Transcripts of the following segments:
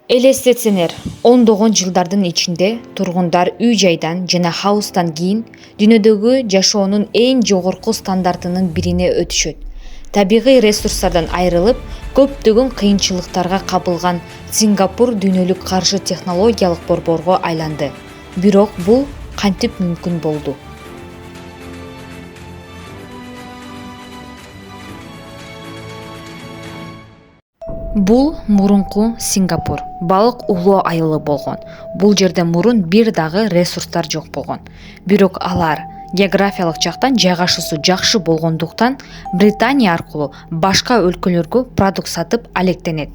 Элестетсеңер, ондогон жылдардын ичинде тургундар үй-жайдан жана хаустан кийин дүйнөдөгү жашоонун эң жогорку стандартынын бирине өтүшөт. Табигый ресурстардан айрылып, көптөгөн кыйынчылыктарга кабылган Сингапур дүйнөлүк каршы технологиялык борборго айланды. Бирок бул кантип мүмкүн болду? Бул мурунку Сингапур, балык улоо айылы болгон. Бул жерде мурун бир дагы ресурстар жок болгон. Бирок алар географиялык жактан жайгашуусу жакшы болгондуктан Британия аркылуу башка өлкөлөргө продукт сатып алектенет.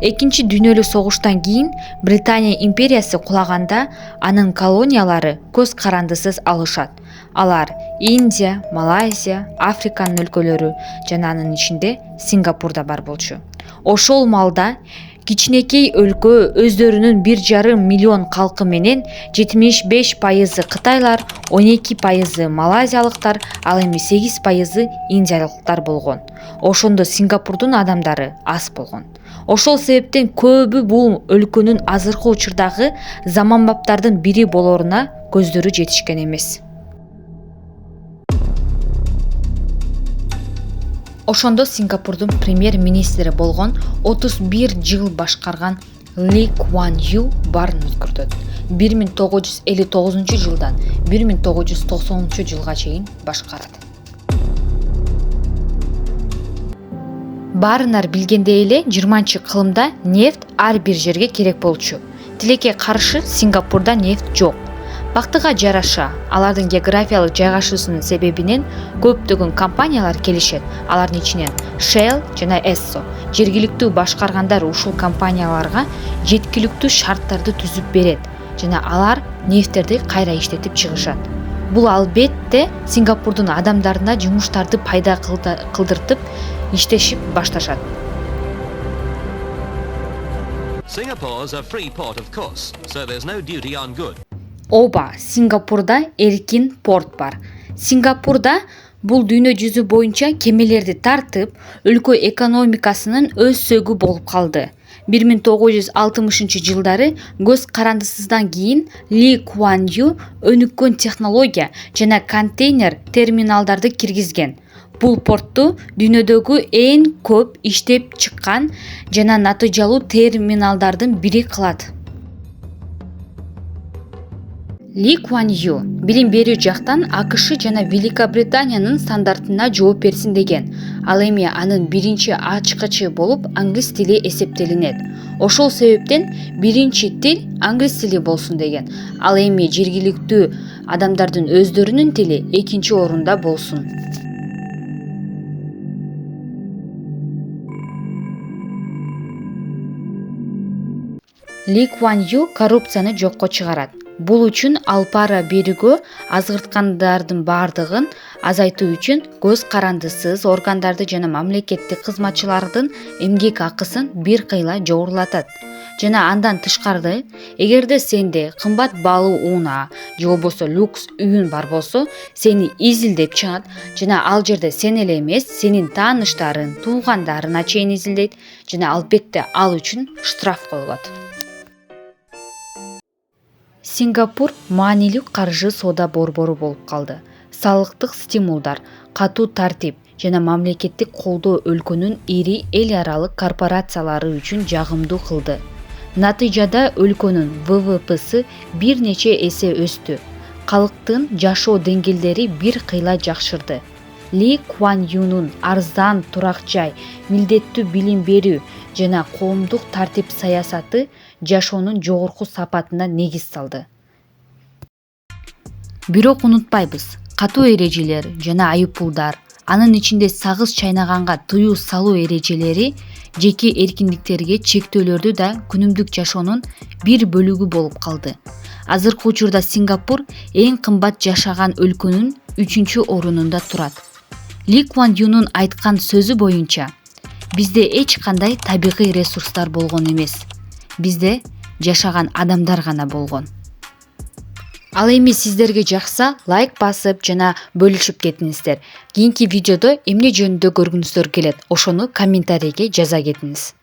Экинчи дүйнөлүк согуштан кийин Британия империясы кулаганда анын колониялары көз карандысыз алышат. Алар Индия, Малайзия, Африканын өлкөлөрү жана анын ичинде Сингапур да бар болчу. Ошол малда кичинекей өлкө өздөрүнүн 1,5 миллион калкы менен 75% Кытайлар, 12% малайзиялыктар, ал эми 8% индиялыктар болгон. Ошондо Сингапурдун адамдары аз болгон. Ошол себептен көбү бул өлкөнүн азыркы учурдагы заманбаптардын бири болоруна көздөрү жетишкен эмес. Ошондо Сингапурдун премьер-министри болгон 31 жыл башкарган Ли Куан Ю баарын өзгөртөт. 1959 жылдан 1990 жылга чейин башкарат. Баарыңар билгендей эле 20-кылымда нефть ар бир жерге керек болчу. Тилекке каршы Сингапурда нефть жок. Бактыга жараша, алардын географиялык жайгашуусунун себебинен көптөгөн компаниялар келишет. Алардын ичинен Shell жана Esso. Жергиликтүү башкаргандар ушул компанияларга жеткиликтүү шарттарды түзүп берет жана алар нефттерди кайра иштетип чыгышат. Бул албетте Сингапурдун адамдарына жумуштарды пайда кылдыртып иштешип башташат. Singapore's a free port, of course, so there's no duty on goods. Ооба, Сингапурда эркин порт бар. Сингапурда бул дүйнө жүзү боюнча кемелерди тартып, өлкө экономикасынын өссөгү болуп калды. 1960 жылдары көз карандысыздан кийин Ли Куан Ю өнүккөн технология жана контейнер терминалдарды киргизген. Бул портту дүйнөдөгү эң көп иштеп чыккан жана натыйжалуу терминалдардын бири кылат. Ли Куан Ю билим берүү жактан АКШ жана Великобританиянын стандартына жооп берсин деген. Ал эми анын биринчи ачкычы болуп англис тили эсептелинет. Ошол себептен биринчи тил англис тили болсун деген. Ал эми жергиликтүү адамдардын өздөрүнүн тили экинчи орунда болсун. Ли Куан Ю коррупцияны жокко чыгарат. Бул үчүн ал пара берүүгө азгырткандардын баардыгын азайтуу үчүн көз карандысыз органдарды жана мамлекеттик кызматчылардын эмгек акысын бир кыйла жогорулатат. Жана андан тышкары, эгерде сенде кымбат баалуу унаа же болбосо люкс үйүн бар болсо, сени изилдеп чыгат жана ал жерде сен эле эмес, сенин тааныштарың, туугандарына чейин изилдейт жана албетте ал үчүн штраф коюлат. Сингапур маанилүү каржы соода борбору болуп калды. Салыктык стимулдар, катуу тартип жана мамлекеттик колдоо өлкөнүн ири эл аралык корпорациялары үчүн жагымдуу кылды. Натыйжада өлкөнүн ВВПсы бир нече эсе өстү. Калктын жашоо деңгээлдери бир кыйла жакшырды. Ли Куан Юнун арзан турак жай, милдеттүү билим берүү жана коомдук тартип саясаты жашоонун жогорку сапатына негиз салды. Бирок унутпайбыз, катуу эрежелер жана айыппулдар, анын ичинде сагыз чайнаганга тыюу салуу эрежелери жеке эркиндиктерге чектөөлөрдү да күнүмдүк жашоонун бир бөлүгү болуп калды. Азыркы учурда Сингапур эң кымбат жашаган өлкөнүн 3-орунунда турат. Ли Куан Юнун айткан сөзү боюнча, бизде эч кандай табигый ресурстар болгон эмес. Бизде жашаган адамдар гана болгон. Ал эми сиздерге жакса лайк басып жана бөлүшүп кетиңиздер. Кийинки видеодо эмне жөнүндө көргүңүздөр келет, ошону комментарийге жаза кетиңиз.